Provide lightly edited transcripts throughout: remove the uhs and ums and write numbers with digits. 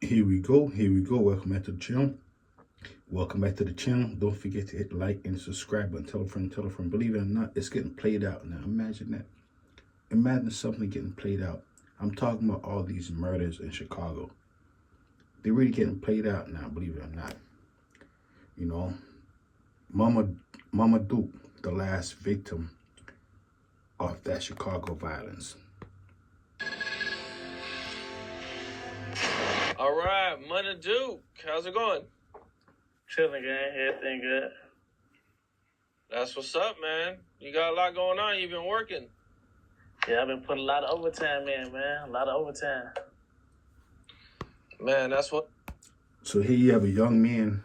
Here we go. Welcome back to the channel. Don't forget to hit like and subscribe button. Tell a friend. Believe it or not, it's getting played out now. Imagine that. Imagine something getting played out. I'm talking about all these murders in Chicago. They're really getting played out now, believe it or not. You know, Mama Duke, the last victim of that Chicago violence. All right, Munna Duke, how's it going? Chilling, gang. Everything good. That's what's up, man. You got a lot going on. You've been working. Yeah, I've been putting a lot of overtime in, man. A lot of overtime. Man, that's what. So here you have a young man,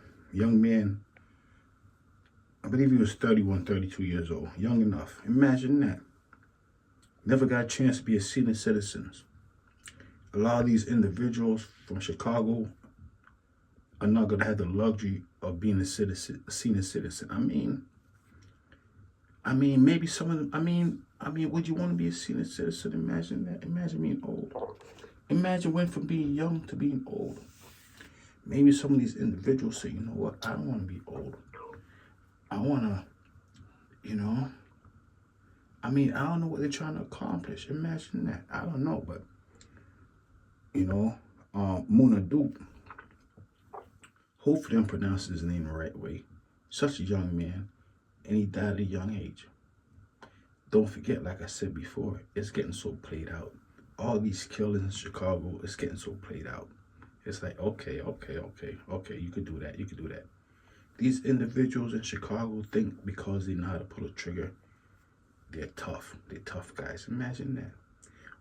I believe he was 31, 32 years old, young enough. Imagine that. Never got a chance to be a senior citizen. A lot of these individuals from Chicago are not going to have the luxury of being a senior citizen. I mean, maybe some of them, would you want to be a senior citizen? Imagine that. Imagine being old. Imagine went from being young to being old. Maybe some of these individuals say, you know what, I don't want to be old. I want to, I don't know what they're trying to accomplish. Imagine that. I don't know, but, Munna Duke, hopefully I'm pronouncing his name the right way. Such a young man, and he died at a young age. Don't forget, like I said before, it's getting so played out. All these killings in Chicago, it's getting so played out. It's like, okay, you could do that. These individuals in Chicago think because they know how to pull a trigger, they're tough. They're tough guys. Imagine that.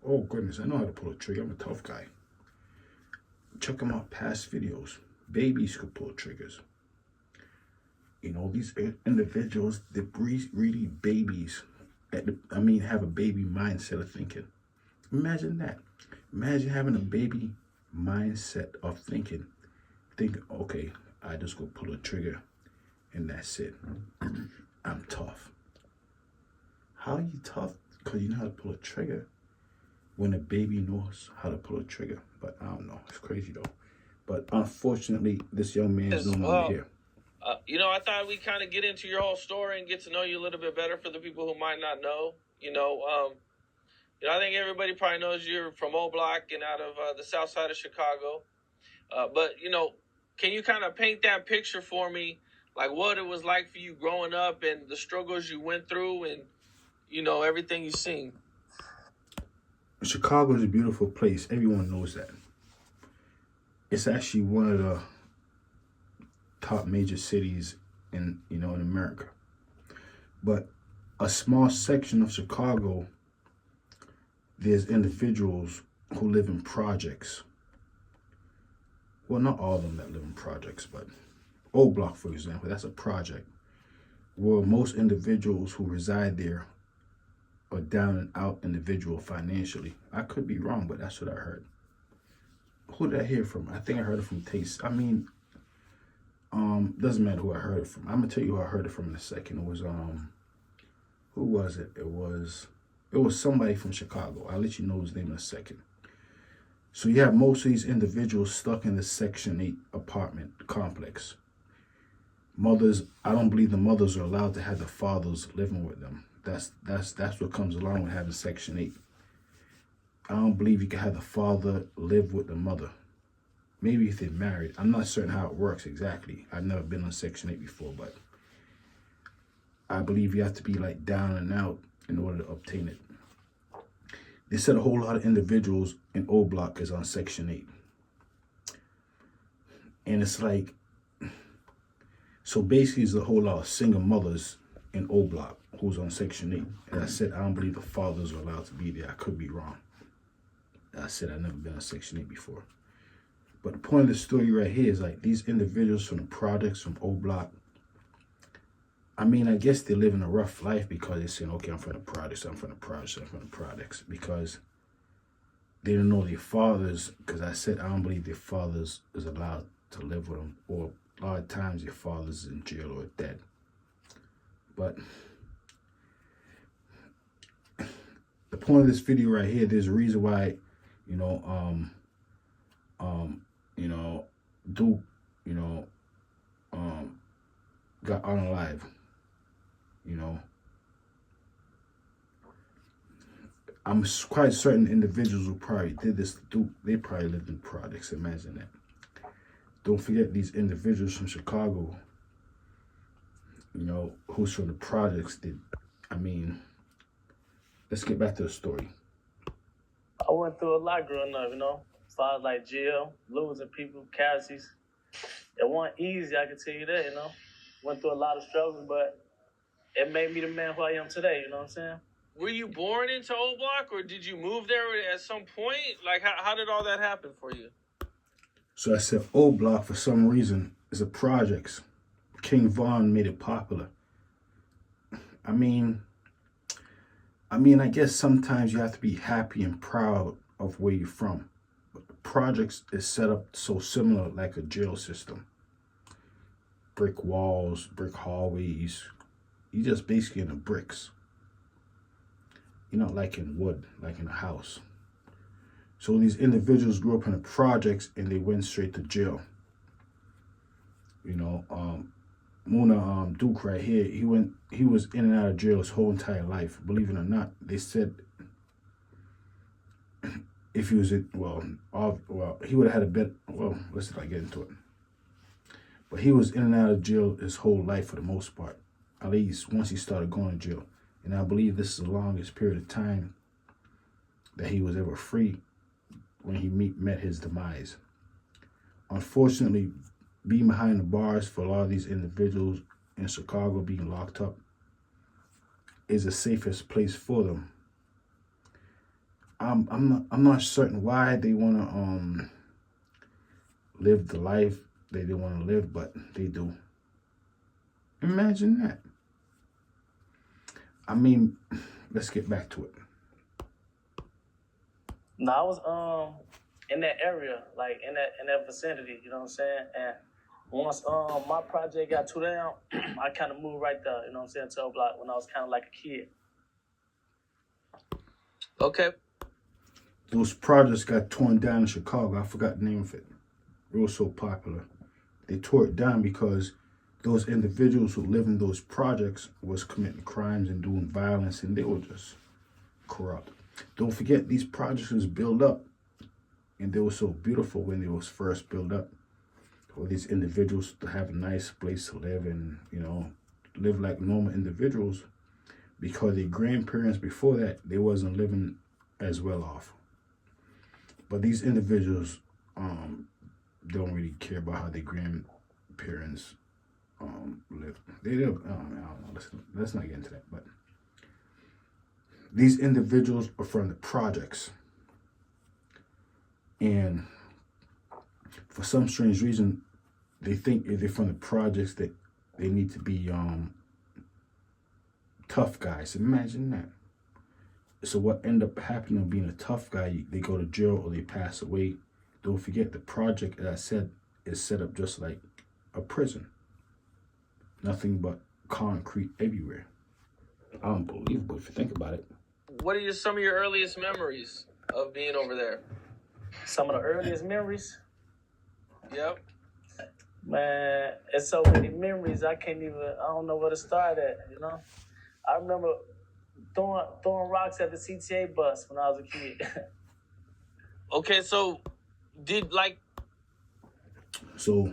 Oh, goodness, I know how to pull a trigger. I'm a tough guy. Check them out, past videos. Babies could pull triggers. These individuals, they're really babies. Have a baby mindset of thinking. Imagine that. Imagine having a baby mindset of thinking. Okay, I just go pull a trigger and that's it. I'm tough. How are you tough? Because you know how to pull a trigger when a baby knows how to pull a trigger. But I don't know. It's crazy though. But unfortunately, this young man is no longer here. I thought we'd kind of get into your whole story and get to know you a little bit better for the people who might not know. I think everybody probably knows you're from O Block and out of the south side of Chicago. But can you kind of paint that picture for me, like what it was like for you growing up and the struggles you went through and, everything you've seen? Chicago is a beautiful place. Everyone knows that. It's actually one of the top major cities in America. But a small section of Chicago, there's individuals who live in projects. Well, not all of them that live in projects, but O Block, for example, that's a project where most individuals who reside there are down and out individual financially. I could be wrong, but that's what I heard. Who did I hear from? I think I heard it from Taste. Doesn't matter who I heard it from. I'm gonna tell you who I heard it from in a second. It was who was it? It was somebody from Chicago. I'll let you know his name in a second. So you have most of these individuals stuck in the Section 8 apartment complex. Mothers, I don't believe the mothers are allowed to have the fathers living with them. That's what comes along with having Section 8. I don't believe you can have the father live with the mother. Maybe if they're married. I'm not certain how it works exactly. I've never been on Section 8 before, but I believe you have to be like down and out in order to obtain it. They said a whole lot of individuals in O Block is on Section 8. And it's like, so basically there's a whole lot of single mothers in O Block who's on Section 8. As I said, I don't believe the fathers are allowed to be there. I could be wrong. I said I've never been on Section 8 before. But the point of the story right here is like these individuals from the projects from O Block, I guess they're living a rough life because they're saying, okay, I'm from the projects, because they don't know their fathers, because I said I don't believe their fathers is allowed to live with them, or a lot of times their fathers is in jail or dead. But the point of this video right here, there's a reason why, You know, Duke, you know, got unalive. You know, I'm quite certain individuals who probably did this to Duke, they probably lived in projects. Imagine that. Don't forget these individuals from Chicago, you know, who's from the projects did. I mean, let's get back to the story. I went through a lot growing up, you know, as far as like jail, losing people, casualties. It wasn't easy, I can tell you that, you know. Went through a lot of struggles, but it made me the man who I am today, you know what I'm saying? Were you born into O Block, or did you move there at some point? Like, how did all that happen for you? So I said O Block for some reason is a projects. King Von made it popular. I mean, I guess sometimes you have to be happy and proud of where you're from. But the projects is set up so similar like a jail system. Brick walls, brick hallways. You just basically in the bricks. You're not like in wood, like in a house. So these individuals grew up in the projects and they went straight to jail. You know, Munna, Durk right here, he was in and out of jail his whole entire life. Believe it or not, they said if he was in, he would have had a bit. Well, let's not get into it. But he was in and out of jail his whole life for the most part. At least once he started going to jail, and I believe this is the longest period of time that he was ever free when he met his demise. Unfortunately, being behind the bars for a lot of these individuals in Chicago being locked up is the safest place for them. I'm not certain why they want to live the life they want to live, but they do. Imagine that. I mean, let's get back to it. No, I was in that area, like in that vicinity, you know what I'm saying? And once my project got too down, I kind of moved right there, you know what I'm saying, to O Block when I was kind of like a kid. Okay. Those projects got torn down in Chicago. I forgot the name of it. It was so popular. They tore it down because those individuals who live in those projects was committing crimes and doing violence, and they were just corrupt. Don't forget, these projects was built up, and they were so beautiful when they was first built up. For these individuals to have a nice place to live and, you know, live like normal individuals, because their grandparents before that, they wasn't living as well off. But these individuals don't really care about how their grandparents live. They live, I don't know, let's not get into that. But these individuals are from the projects. And for some strange reason, they think if they're from the projects that they need to be tough guys. Imagine that. So what end up happening of being a tough guy, they go to jail or they pass away. Don't forget, the project, as I said, is set up just like a prison. Nothing but concrete everywhere. Unbelievable if you think about it. What are some of your earliest memories of being over there? Some of the earliest memories, Yep. man, it's so many memories, I don't know where to start at, you know? I remember throwing rocks at the CTA bus when I was a kid. Okay, so So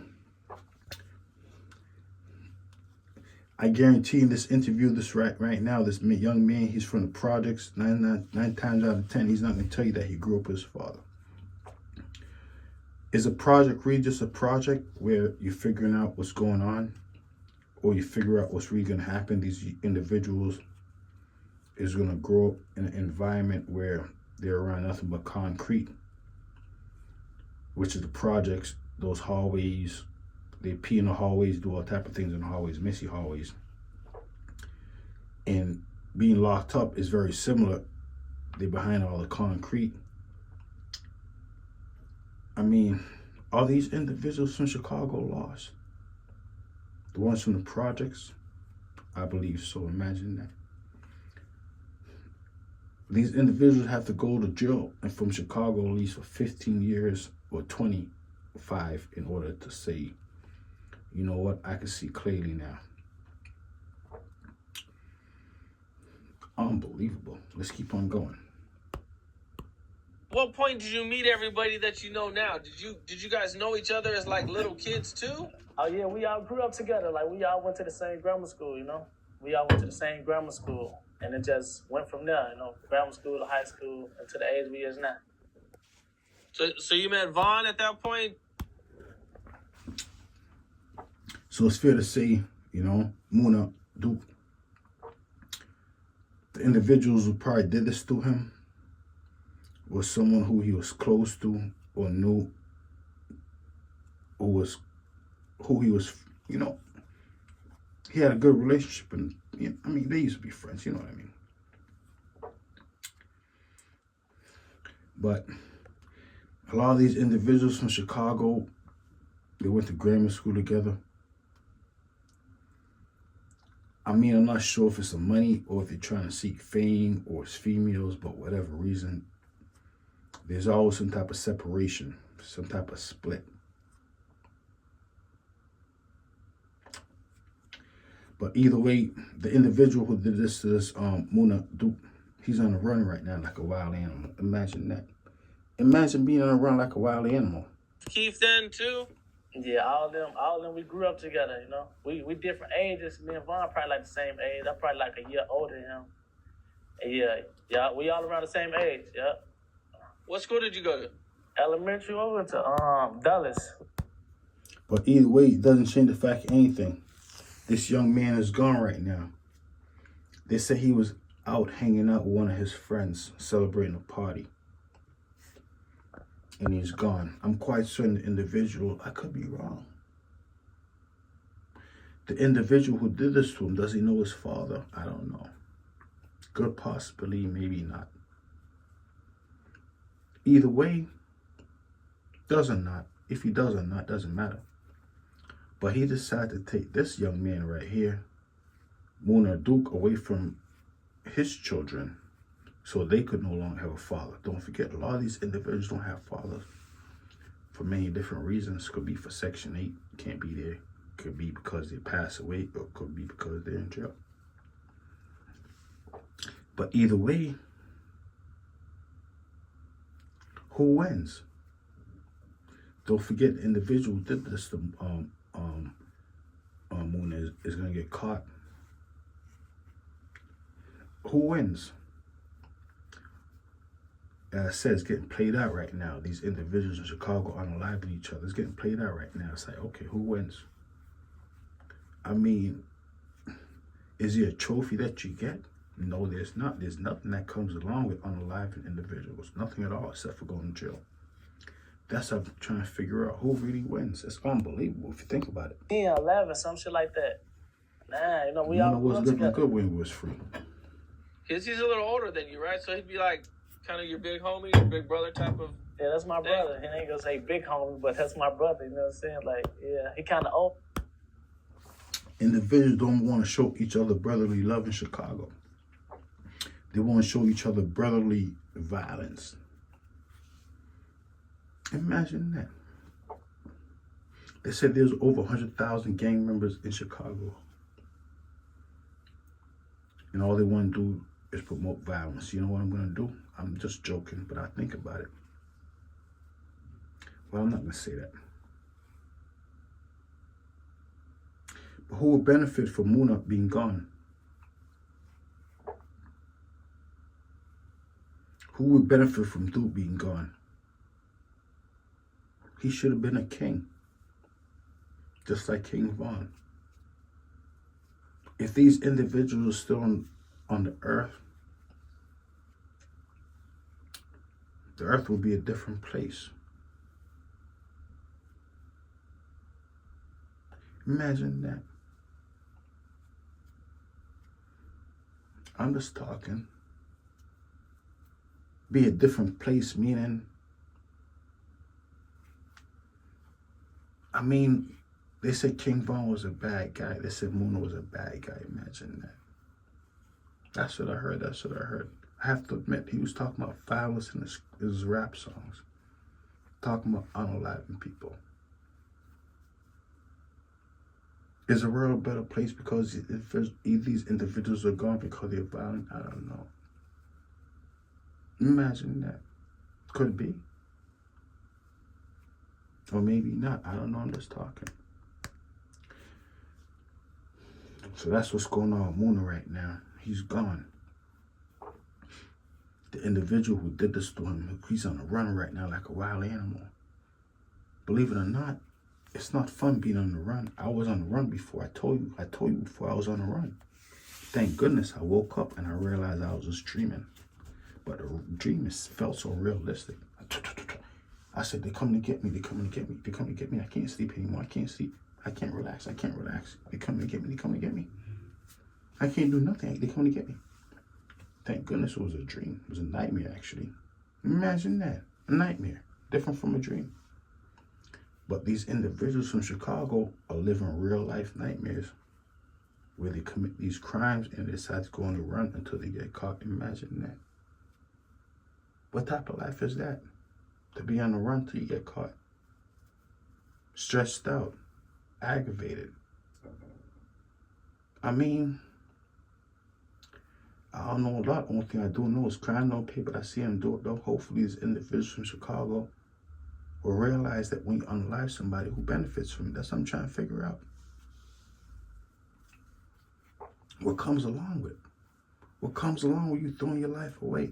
I guarantee in this interview, this right now, this young man, he's from the projects. Nine times out of 10, he's not going to tell you that he grew up with his father. Is a project really just a project where you're figuring out what's going on, or you figure out what's really going to happen? These individuals is going to grow up in an environment where they're around nothing but concrete, which is the projects, those hallways. They pee in the hallways, do all type of things in the hallways, messy hallways. And being locked up is very similar. They're behind all the concrete. I mean, are these individuals from Chicago lost? The ones from the projects? I believe so. Imagine that. These individuals have to go to jail and from Chicago at least for 15 years or 20 5 in order to say, you know what, I can see clearly now. Unbelievable. Let's keep on going. What point did you meet everybody that you know now? Did you guys know each other as like little kids too? Oh yeah, we all grew up together. Like we all went to the same grammar school, you know. We all went to the same grammar school, and it just went from there, you know, grammar school to high school, and to the age we is now. So you met Vaughn at that point? So it's fair to say, you know, Munna, Durk, the individuals who probably did this to him was someone who he was close to or knew, or was who he was, you know, he had a good relationship, and you know, I mean, they used to be friends, you know what I mean. But a lot of these individuals from Chicago, they went to grammar school together. I mean, I'm not sure if it's the money or if they're trying to seek fame or it's females, but whatever reason, there's always some type of separation, some type of split. But either way, the individual who did this to this Munna, Durk, he's on the run right now like a wild animal. Imagine that. Imagine being on the run like a wild animal. Keith then too? Yeah, all of them, we grew up together, you know. We different ages. Me and Vaughn probably like the same age. I'm probably like a year older than him. And yeah, we all around the same age, yeah. What school did you go to? Elementary, we went to Dulles. But either way, it doesn't change the fact of anything. This young man is gone right now. They said he was out hanging out with one of his friends, celebrating a party. And he's gone. I'm quite certain the individual, I could be wrong. The individual who did this to him, does he know his father? I don't know. Good possibility, maybe not. Either way, does or not. If he does or not, doesn't matter. But he decided to take this young man right here, Munna, Durk, away from his children so they could no longer have a father. Don't forget, a lot of these individuals don't have fathers for many different reasons. Could be for Section 8, can't be there. Could be because they pass away, or could be because they're in jail. But either way, who wins? Don't forget, the individual who did this to Munna is going to get caught. Who wins? As I said, it's getting played out right now. These individuals in Chicago unaliving each other. It's getting played out right now. It's like, okay, who wins? I mean, is there a trophy that you get? No, there's not. There's nothing that comes along with unaliving individuals. Nothing at all except for going to jail. That's what I'm trying to figure out. Who really wins? It's unbelievable if you think about it. Yeah, 11, some shit like that. Nah, you know, we all grew up living together. good when he was free. He's a little older than you, right? So he'd be like kind of your big homie, your big brother type of. Yeah, that's my brother. He ain't gonna say big homie, but that's my brother. You know what I'm saying? Like, yeah, he kind of old. Individuals don't want to show each other brotherly love in Chicago. They want to show each other brotherly violence. Imagine that. They said there's over 100,000 gang members in Chicago. And all they want to do is promote violence. You know what I'm going to do? I'm just joking, but I think about it. Well, I'm not going to say that. But who will benefit from Munna being gone? Who would benefit from Durk being gone? He should have been a king, just like King Vaughn. If these individuals are still on the earth will be a different place. Imagine that. I'm just talking. Be a different place, meaning, I mean, they said King Vaughn was a bad guy. They said Munna was a bad guy. Imagine that. That's what I heard. I have to admit, he was talking about violence in his rap songs. Talking about unaliving people. Is the world a better place because these individuals are gone because they're violent? I don't know. Imagine that. Could it be? Or maybe not. I don't know. I'm just talking. So that's what's going on with Munna right now. He's gone. The individual who did this to him, he's on the run right now like a wild animal. Believe it or not, it's not fun being on the run. I was on the run before. I told you before I was on the run. Thank goodness I woke up and I realized I was just dreaming. But the dream felt so realistic. I said, they're coming to get me. They're coming to get me. They're coming to get me. I can't sleep anymore. I can't sleep. I can't relax. I can't relax. They're coming to get me. They're coming to get me. I can't do nothing. They're coming to get me. Thank goodness it was a dream. It was a nightmare, actually. Imagine that. A nightmare. Different from a dream. But these individuals from Chicago are living real life nightmares where they commit these crimes and they decide to go on the run until they get caught. Imagine that. What type of life is that? To be on the run till you get caught. Stressed out. Aggravated. I mean, I don't know a lot. Only thing I do know is crime don't pay, but I see them do it though. Hopefully these individuals from Chicago will realize that when you unalive somebody, who benefits from it? That's what I'm trying to figure out. What comes along with it? What comes along with you throwing your life away?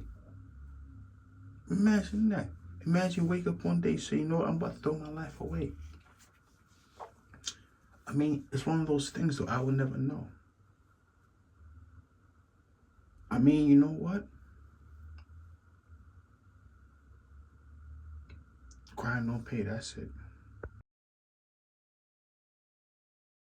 Imagine that. Imagine wake up one day and say, you know what, I'm about to throw my life away. I mean, it's one of those things though, I would never know. I mean, you know what? Crime don't pay, that's it.